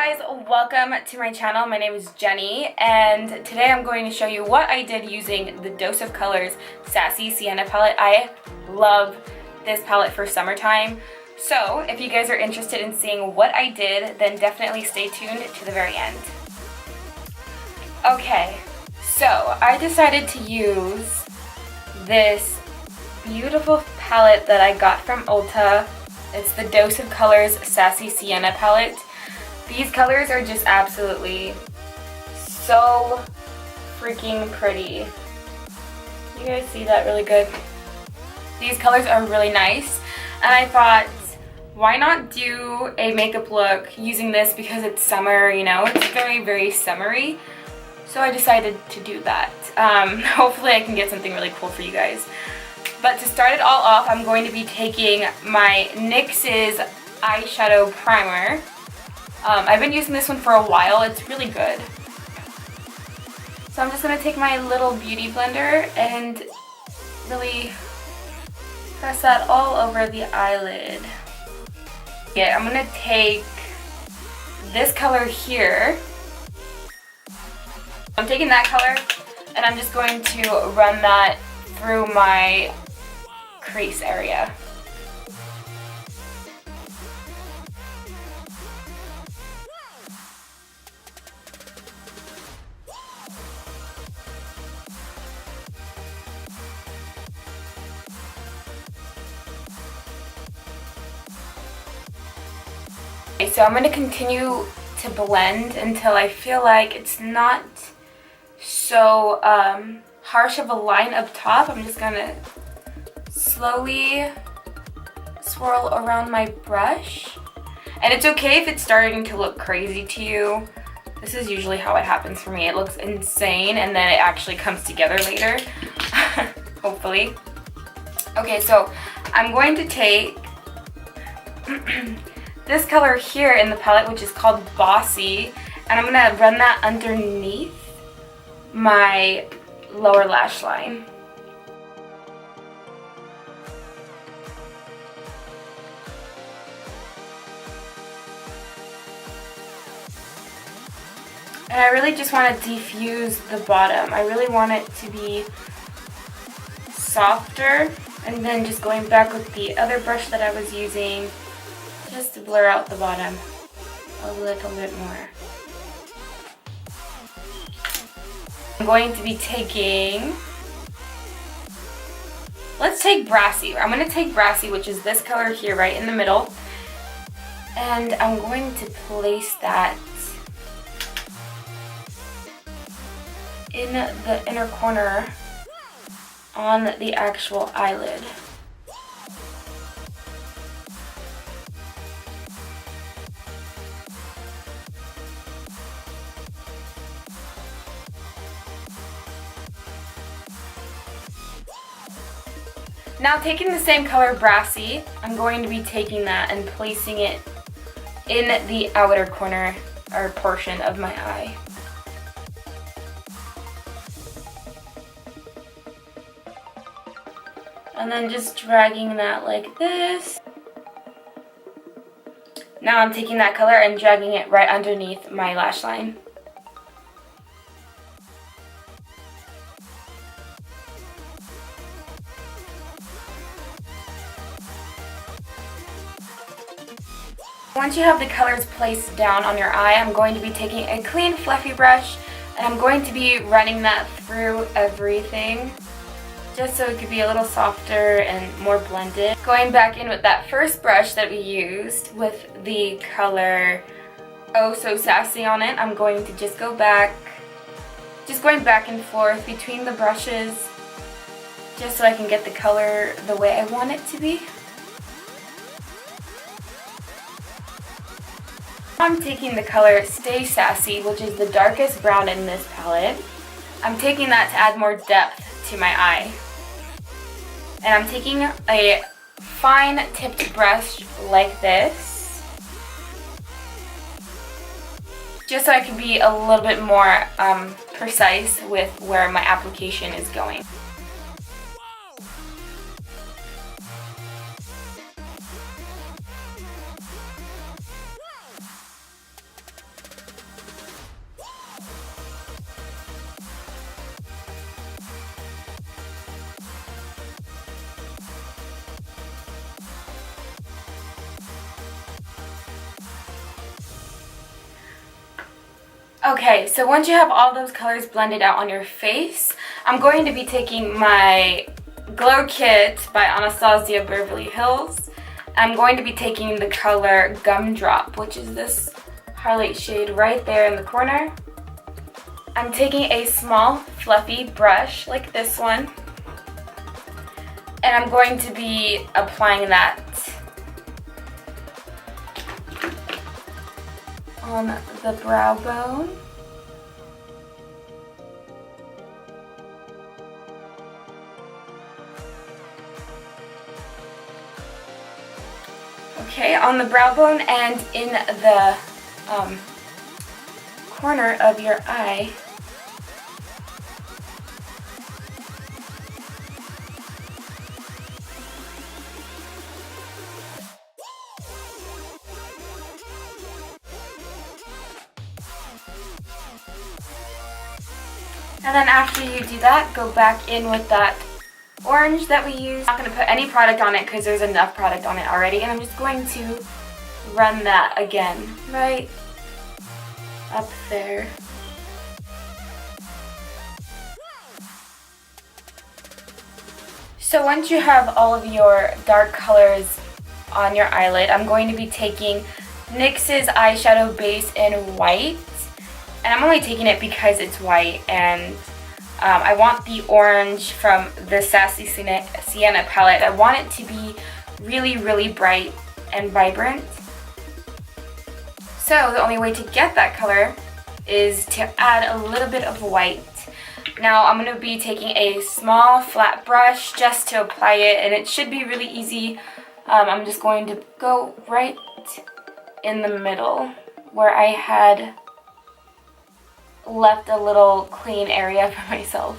guys, welcome to my channel. My name is Jenny and today I'm going to show you what I did using the Dose of Colors Sassy Sienna palette. I love this palette for summertime. So if you guys are interested in seeing what I did, then definitely stay tuned to the very end. Okay, so I decided to use this beautiful palette that I got from Ulta. It's the Dose of Colors Sassy Sienna palette. These colors are just absolutely so freaking pretty. You guys see that really good? These colors are really nice, and I thought, why not do a makeup look using this because it's summer, you know? It's very, very summery. So I decided to do that. Hopefully I can get something really cool for you guys. But to start it all off, I'm going to be taking my NYX's eyeshadow primer. I've been using this one for a while. It's really good. So I'm just going to take my little beauty blender and really press that all over the eyelid. Yeah, I'm going to take this color here. I'm taking that color and I'm just going to run that through my crease area. So I'm going to continue to blend until I feel like it's not so harsh of a line up top. I'm just going to slowly swirl around my brush. And it's okay if it's starting to look crazy to you. This is usually how it happens for me. It looks insane and then it actually comes together later. Hopefully. Okay, so I'm going to take this color here in the palette, which is called Bossy, and I'm going to run that underneath my lower lash line. And I really just want to diffuse the bottom. I really want it to be softer, and then just going back with the other brush that I was using just to blur out the bottom a little bit more. I'm going to be taking, let's take Brassy. I'm going to take Brassy, which is this color here right in the middle, and I'm going to place that in the inner corner on the actual eyelid. Now taking the same color Brassy, I'm going to be taking that and placing it in the outer corner or portion of my eye. And then just dragging that like this. Now I'm taking that color and dragging it right underneath my lash line. Once you have the colors placed down on your eye, I'm going to be taking a clean fluffy brush and I'm going to be running that through everything just so it could be a little softer and more blended. Going back in with that first brush that we used with the color Oh So Sassy on it, I'm going to just going back and forth between the brushes just so I can get the color the way I want it to be. I'm taking the color Stay Sassy, which is the darkest brown in this palette. I'm taking that to add more depth to my eye. And I'm taking a fine tipped brush like this, just so I can be a little bit more precise with where my application is going. Okay, so once you have all those colors blended out on your face, I'm going to be taking my Glow Kit by Anastasiabeverlyhills. I'm going to be taking the color Gumdrop, which is this highlight shade right there in the corner. I'm taking a small fluffy brush like this one, and I'm going to be applying that on the brow bone. Okay, on the brow bone and in the corner of your eye. And then after you do that, go back in with that orange that we used. I'm not going to put any product on it because there's enough product on it already. And I'm just going to run that again right up there. So once you have all of your dark colors on your eyelid, I'm going to be taking NYX's eyeshadow base in white. And I'm only taking it because it's white, and I want the orange from the Sassy Sienna palette. I want it to be really, really bright and vibrant. So the only way to get that color is to add a little bit of white. Now I'm going to be taking a small flat brush just to apply it, and it should be really easy. I'm just going to go right in the middle where I had left a little clean area for myself.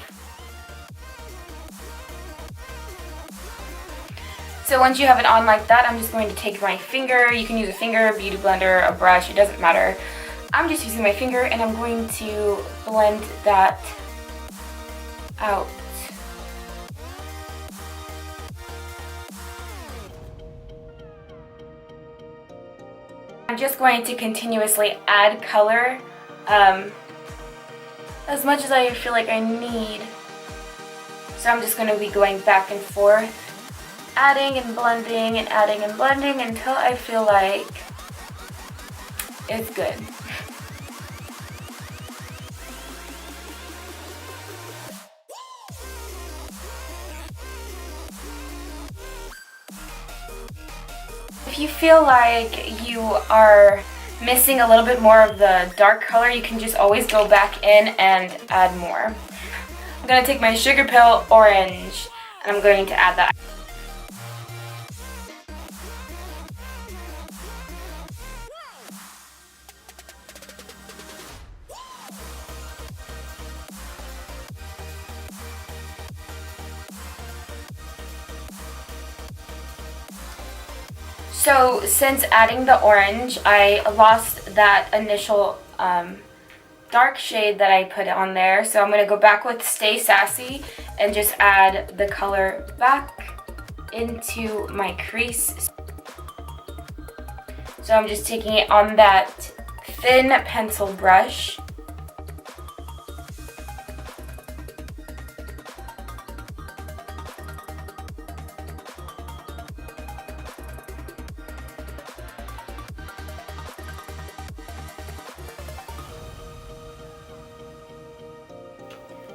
So once you have it on like that, I'm just going to take my finger. You can use a finger, beauty blender, a brush, it doesn't matter. I'm just using my finger and I'm going to blend that out. I'm just going to continuously add color as much as I feel like I need. So I'm just going to be going back and forth, adding and blending and adding and blending until I feel like it's good. If you feel like you are missing a little bit more of the dark color, you can just always go back in and add more. I'm going to take my Sugar Pill Orange and I'm going to add that. So since adding the orange, I lost that initial dark shade that I put on there. So I'm going to go back with Stay Sassy and just add the color back into my crease. So I'm just taking it on that thin pencil brush.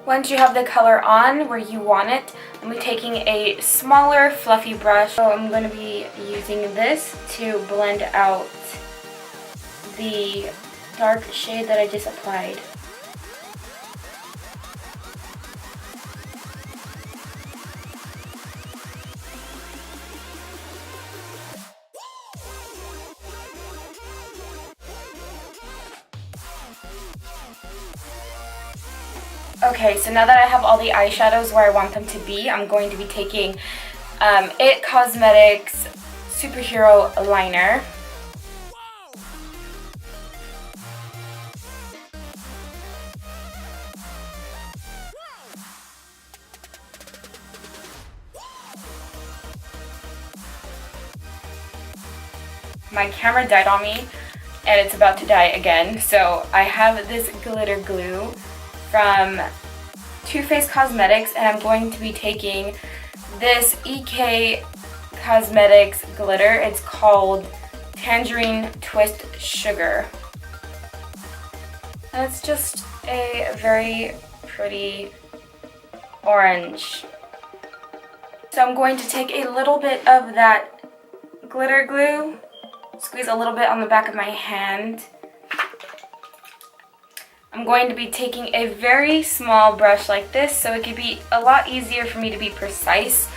Once you have the color on where you want it, I'm taking a smaller fluffy brush. So I'm going to be using this to blend out the dark shade that I just applied. Okay, so now that I have all the eyeshadows where I want them to be, I'm going to be taking Itcosmetics Superhero Liner. My camera died on me, and it's about to die again. So I have this glitter glue from Too Faced Cosmetics, and I'm going to be taking this Ekcosmetics glitter. It's called Tangerine Twist Sugar. And it's just a very pretty orange. So I'm going to take a little bit of that glitter glue, squeeze a little bit on the back of my hand. I'm going to be taking a very small brush like this so it could be a lot easier for me to be precise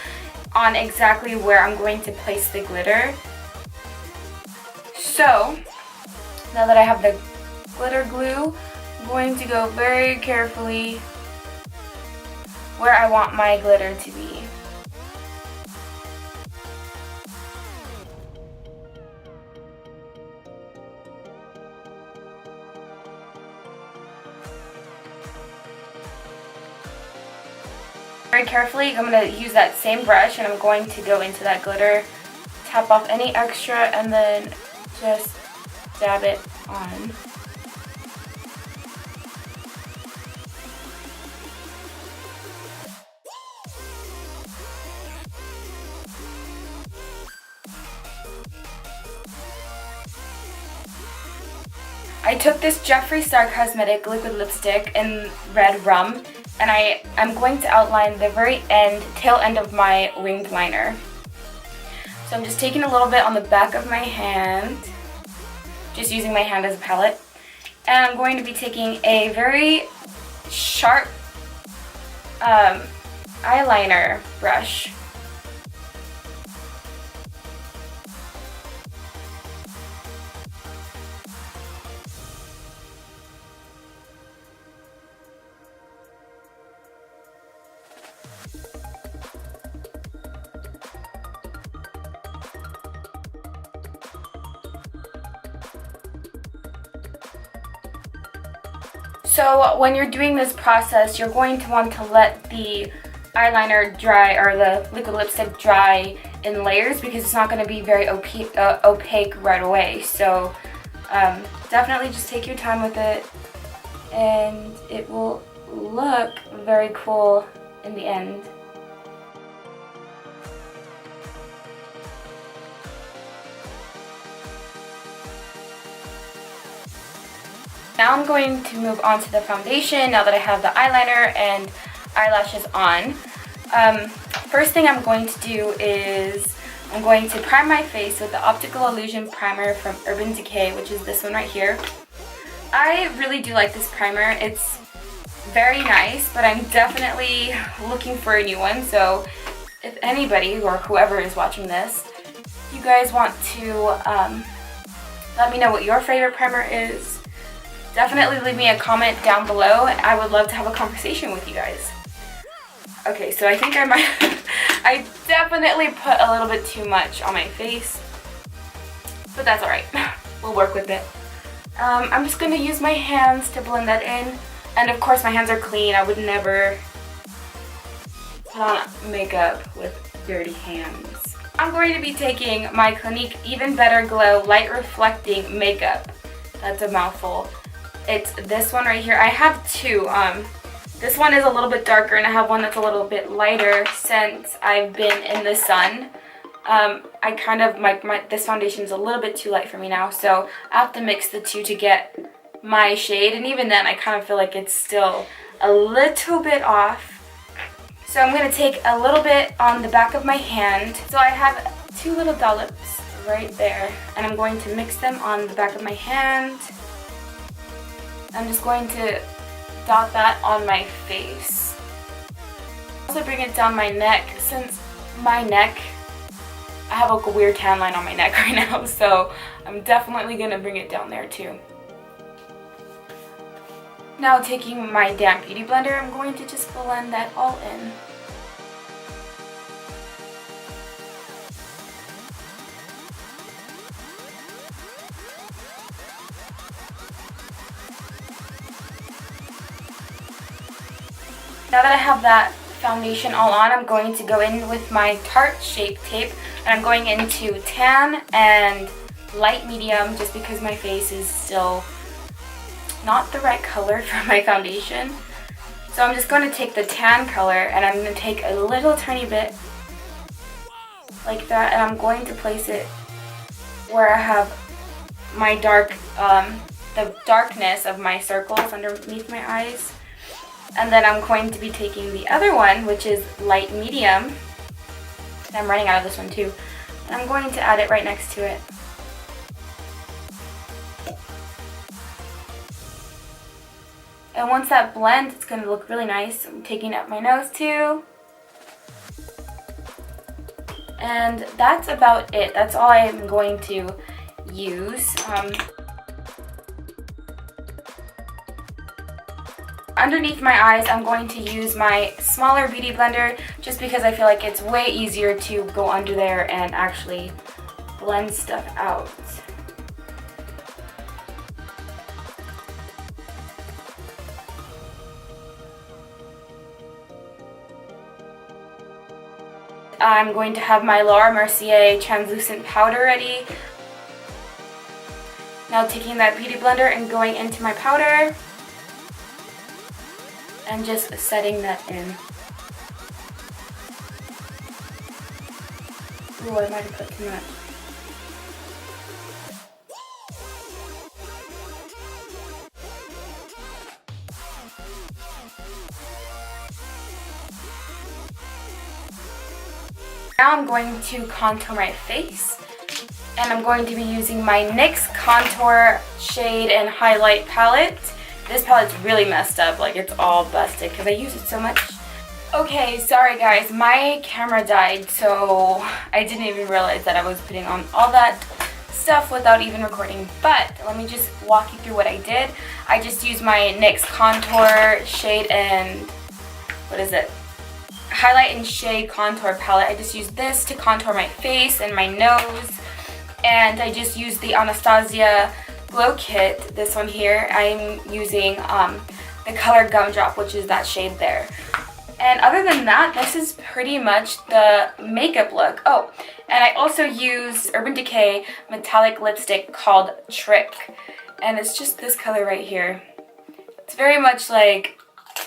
on exactly where I'm going to place the glitter. So now that I have the glitter glue, I'm going to go very carefully where I want my glitter to be. Very carefully, I'm going to use that same brush and I'm going to go into that glitter, tap off any extra, and then just dab it on. I took this JeffreeStar cosmetic liquid lipstick in Redrum, and I'm going to outline the very tail end of my winged liner. So I'm just taking a little bit on the back of my hand, just using my hand as a palette, and I'm going to be taking a very sharp eyeliner brush. So when you're doing this process, you're going to want to let the eyeliner dry, or the liquid lipstick dry in layers, because it's not going to be very opaque right away. So definitely just take your time with it, and it will look very cool in the end. Now I'm going to move on to the foundation now that I have the eyeliner and eyelashes on. First thing I'm going to do is I'm going to prime my face with the Optical Illusion Primer from Urbandecay, which is this one right here. I really do like this primer. It's very nice, but I'm definitely looking for a new one. So if anybody or whoever is watching this, you guys want to let me know what your favorite primer is, definitely leave me a comment down below. I would love to have a conversation with you guys. Okay, so I think I definitely put a little bit too much on my face, but that's alright. We'll work with it. I'm just going to use my hands to blend that in, and of course my hands are clean. I would never put on makeup with dirty hands. I'm going to be taking my Clinique Even Better Glow Light Reflecting Makeup. That's a mouthful. It's this one right here. I have two. This one is a little bit darker, and I have one that's a little bit lighter since I've been in the sun. I kind of, this foundation is a little bit too light for me now, so I have to mix the two to get my shade, and even then I kind of feel like it's still a little bit off. So I'm going to take a little bit on the back of my hand. So I have two little dollops right there, and I'm going to mix them on the back of my hand. I'm just going to dot that on my face. Also bring it down my neck, since my neck, I have a weird tan line on my neck right now, so I'm definitely going to bring it down there too. Now taking my damp beauty blender, I'm going to just blend that all in. Now that I have that foundation all on, I'm going to go in with my Tarte Shape Tape, and I'm going into tan and light medium just because my face is still not the right color for my foundation. So I'm just going to take the tan color and I'm going to take a little tiny bit like that, and I'm going to place it where I have my the darkness of my circles underneath my eyes. And then I'm going to be taking the other one, which is light medium. I'm running out of this one too. And I'm going to add it right next to it. And once that blends, it's going to look really nice. I'm taking up my nose too. And that's about it. That's all I am going to use. Underneath my eyes, I'm going to use my smaller beauty blender just because I feel like it's way easier to go under there and actually blend stuff out. I'm going to have my Laura Mercier translucent powder ready. Now taking that beauty blender and going into my powder and just setting that in. Ooh, I might have put too much. Now I'm going to contour my face, and I'm going to be using my NYX Contour Shade and Highlight Palette. This palette's really messed up, like it's all busted because I use it so much. Okay, sorry guys, my camera died, so I didn't even realize that I was putting on all that stuff without even recording. But let me just walk you through what I did. I just used my NYX Contour Shade and, Highlight and Shade Contour Palette. I just used this to contour my face and my nose. And I just used the Anastasia Glow Kit, this one here. I'm using the color Gumdrop, which is that shade there. And other than that, this is pretty much the makeup look. Oh, and I also use Urbandecay metallic lipstick called Trick. And it's just this color right here. It's very much like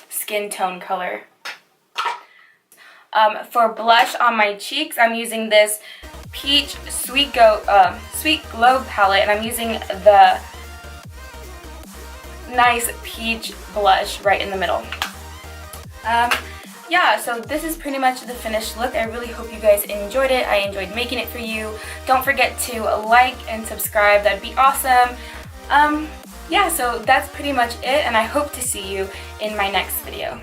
skin tone color. For blush on my cheeks, I'm using this Peach Sweet Glow palette, and I'm using the nice peach blush right in the middle. Yeah, so this is pretty much the finished look. I really hope you guys enjoyed it. I enjoyed making it for you. Don't forget to like and subscribe. That'd be awesome. Yeah, so that's pretty much it, and I hope to see you in my next video.